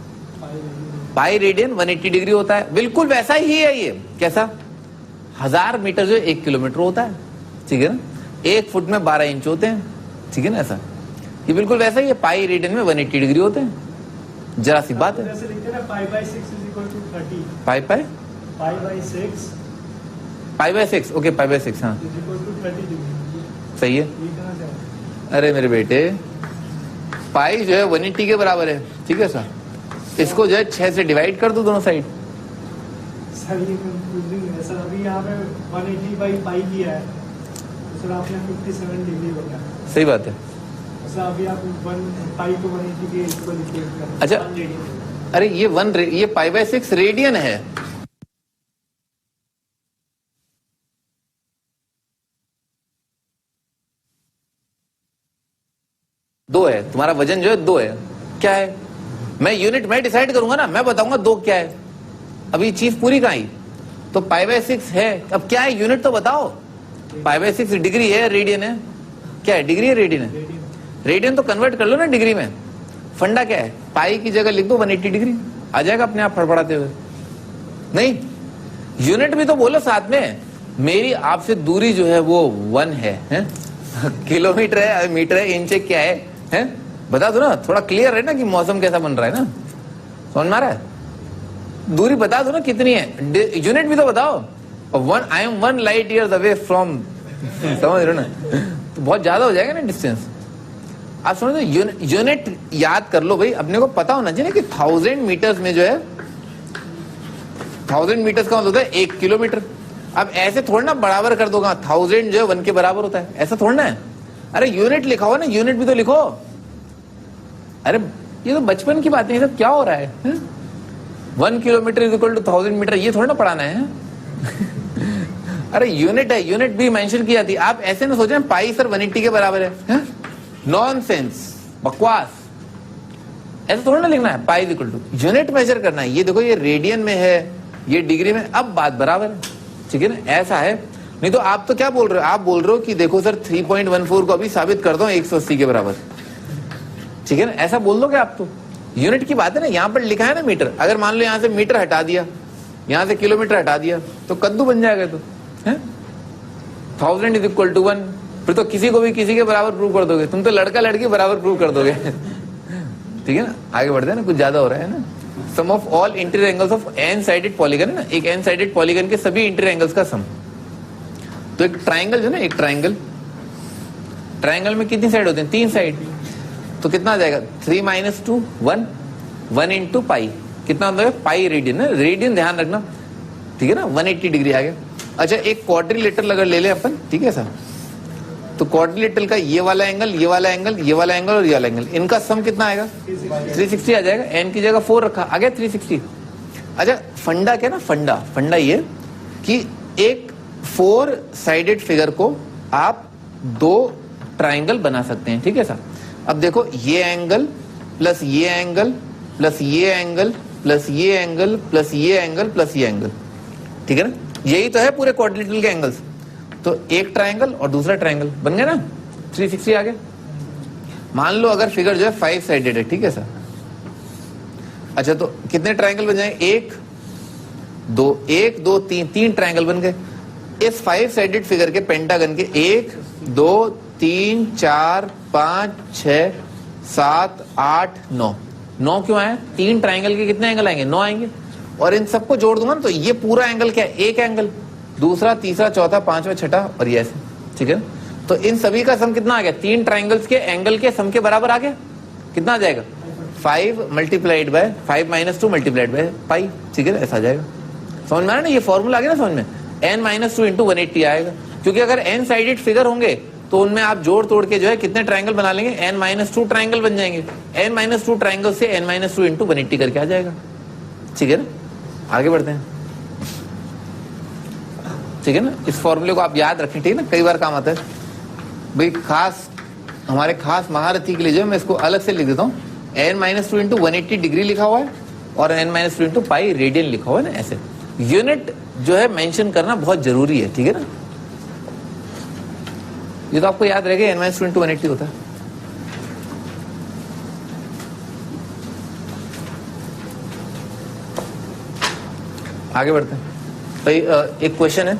पाई रेडियन 180 डिग्री होता है, बिल्कुल वैसा ही है ये, कैसा, 1000 मीटर जो 1 किलोमीटर होता है, ठीक है ना। 1 फुट में 12 इंच होते हैं, ठीक है ना, ऐसा ये बिल्कुल वैसा ही है। पाई रेडियन में 180 डिग्री होते हैं, जरा सी बात है। जैसे लिखते हैं ना, pi by 6 is equal to 30, pi by 6, okay, pi by 6, हाँ इज इक्वल टू 30 डिग्री, सही है। अरे मेरे बेटे, पाई जो है 180 के बराबर है, ठीक है सर, इसको जो है 6 से डिवाइड कर दो दोनों साइड। सर ये कंफ्यूजिंग है सर, अभी यहाँ पे 180 बाई पाई किया है, तो सर आपने 57 डिग्री बताया। सही बात है। सर अभी आप 1 पाई को 180 के इक्वल इक्वेट कर, अच्छा, अरे ये पाई बाय 6 रेडियन है, दो है, तुम्हारा वजन जो है 2 है, क्या है, मैं यूनिट में डिसाइड करूंगा ना, मैं बताऊंगा 2 क्या है। अभी चीज पूरी कहाँ आई, तो पाई बाय 6 है, अब क्या है यूनिट तो बताओ। पाई बाय 6 डिग्री है, रेडियन है, क्या है, डिग्री है, रेडियन है, रेडियन तो कन्वर्ट कर लो ना डिग्री में। फंडा क्या है, पाई की जगह लिख दो 180 डिग्री, आ जाएगा अपने आप फड़फड़ाते हुए। नहीं, यूनिट भी तो बोलो साथ में। मेरी आपसे दूरी जो है वो 1 है? किलोमीटर है, मीटर है, इंच है, क्या है? बता दो ना, थोड़ा क्लियर है ना कि मौसम कैसा बन रहा है ना, समझ में आ रहा है। दूरी बता दो ना कितनी है, यूनिट भी तो बताओ। I am 1 light years away from, समझ रहे हो ना, तो बहुत ज्यादा हो जाएगा ना डिस्टेंस। आप समझो, यूनिट याद कर लो भाई, अपने को पता होना चाहिए कि 1000 मीटर्स में जो है, 1000 मीटर्स का मतलब होता है 1 किलोमीटर। अब ऐसे थोड़ा ना बराबर कर दोगा, 1000 जो है 1 के बराबर होता है, ऐसा थोड़ा ना है। अरे यूनिट लिखा हो ना, यूनिट भी तो लिखो। अरे ये तो बचपन की बात है, सब क्या हो रहा है? 1 kilometre is equal to 1000 metre, ये थोड़ा ना पढ़ाना है। अरे यूनिट है, यूनिट भी मेंशन की जाती है। आप ऐसे ना सोचें पाई सर 180 के बराबर है, नॉनसेंस, बकवास। ऐसा थोड़ा ना लिखना है, pi is equal to, unit measure करना है। ये देखो, ये रेडियन में है, ये डिग्री में, अब बात बराबर है, ठीक है ना, ऐसा है। नहीं तो आप तो क्या बोल रहे हो, आप बोल रहे हो कि देखो सर 3.14 को अभी साबित कर दो 180 के बराबर, ठीक है ना, ऐसा बोल दोगे आप तो। यूनिट की बात है ना, यहाँ पर लिखा है ना मीटर, अगर मान लो यहाँ से मीटर हटा दिया यहां से किलोमीटर हटा दिया तो कद्दू बन जाएगा। तो है 1000 इज इक्वल टू 1, फिर तो किसी को भी किसी के बराबर प्रूव कर दोगे, तुम तो लड़का लड़की बराबर प्रूव कर दोगे। ठीक है ना, आगे बढ़ते हैं ना, कुछ ज्यादा हो रहा है ना। Sum of all interior angles of n sided polygon है ना, एक एन साइडेड पॉलीगन के सभी इंटीरियर एंगल्स का सम। तो एक ट्राइंगल जो है ना, एक ट्राइंगल में कितनी साइड होती है? 3 साइड। तो कितना आ जाएगा? 3 माइनस 2 1 1 इंटू पाई, कितना होता है? पाई रेडियन है, रेडियन ध्यान रखना, ठीक है ना। 180 डिग्री आ गया। अच्छा, एक क्वाड्रिलेटरल अगर ले ले अपन, ठीक है सर, तो क्वाड्रिलेटरल का ये वाला एंगल, ये वाला एंगल, ये वाला एंगल और ये वाला एंगल, इनका सम कितना आएगा? 360 आ जाएगा। एन की जगह 4 रखा, आ गया 360। अच्छा, फंडा क्या ना, फंडा ये कि एक 4 साइडेड फिगर को आप 2 ट्राइंगल बना सकते हैं, ठीक है सर। अब देखो, ये एंगल प्लस ये एंगल प्लस ये एंगल प्लस ये एंगल प्लस ये एंगल प्लस ये एंगल, ठीक है ना, यही तो है पूरे क्वाड्रिलेटरल के एंगल्स। तो एक ट्राइंगल और दूसरा ट्राइंगल बन गया ना, 360 आ गया। मान लो अगर फिगर जो है 5 साइडेड है, ठीक है सर। अच्छा, तो कितने ट्राइंगल बन जाएंगे? 1 2 3 ट्राइंगल बन गए। इस 5 साइडेड फिगर के पेंटागन के 1 2 3 4 5 6 7 8 9 क्यों आए? 3 ट्राइंगल के कितने एंगल आएंगे? 9 आएंगे। और इन सबको जोड़ दूंगा ना, तो ये पूरा एंगल क्या है? एक एंगल, दूसरा, तीसरा, चौथा, पांचवा, छठा और ये ऐसे, ठीक है। तो इन सभी का सम कितना आ गया? 3 ट्राइंगल्स के एंगल के सम के बराबर आ गया। कितना आ जाएगा? 5 multiplied by 5 minus 2 multiplied by pi, ठीक है, ऐसा आ जाएगा। समझ में आ रहा है ना, ये फॉर्मूला आ गया ना समझ में। n माइनस 2 इंटू 180 आएगा, क्योंकि अगर n साइडेड फिगर होंगे तो उनमें आप जोड़ तोड़ के जो है कितने ट्राइंगल बना लेंगे? n माइनस 2 ट्राइंगल बन जाएंगे। n माइनस 2 ट्राइंगल से n माइनस 2 इंटू 180 करके आ जाएगा, ठीक है ना। आगे बढ़ते हैं, ठीक है ना। इस फॉर्मूले को आप याद रखें, ठीक है ना, कई बार काम आता है भाई। खास हमारे खास महारथी के लिए जो है मैं इसको अलग से लिख देता हूँ। n माइनस 2 इंटू 180 डिग्री लिखा हुआ है और n minus 2 into pi radian लिखा हुआ है ना, ऐसे। यूनिट जो है मेंशन करना बहुत जरूरी है, ठीक है ना। ये तो आपको याद रहेगा, n माइनस 2 इंटू 180 होता है। आगे बढ़ते हैं भाई। एक क्वेश्चन है,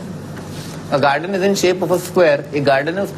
a garden is in shape of a square, एक गार्डन है उसकी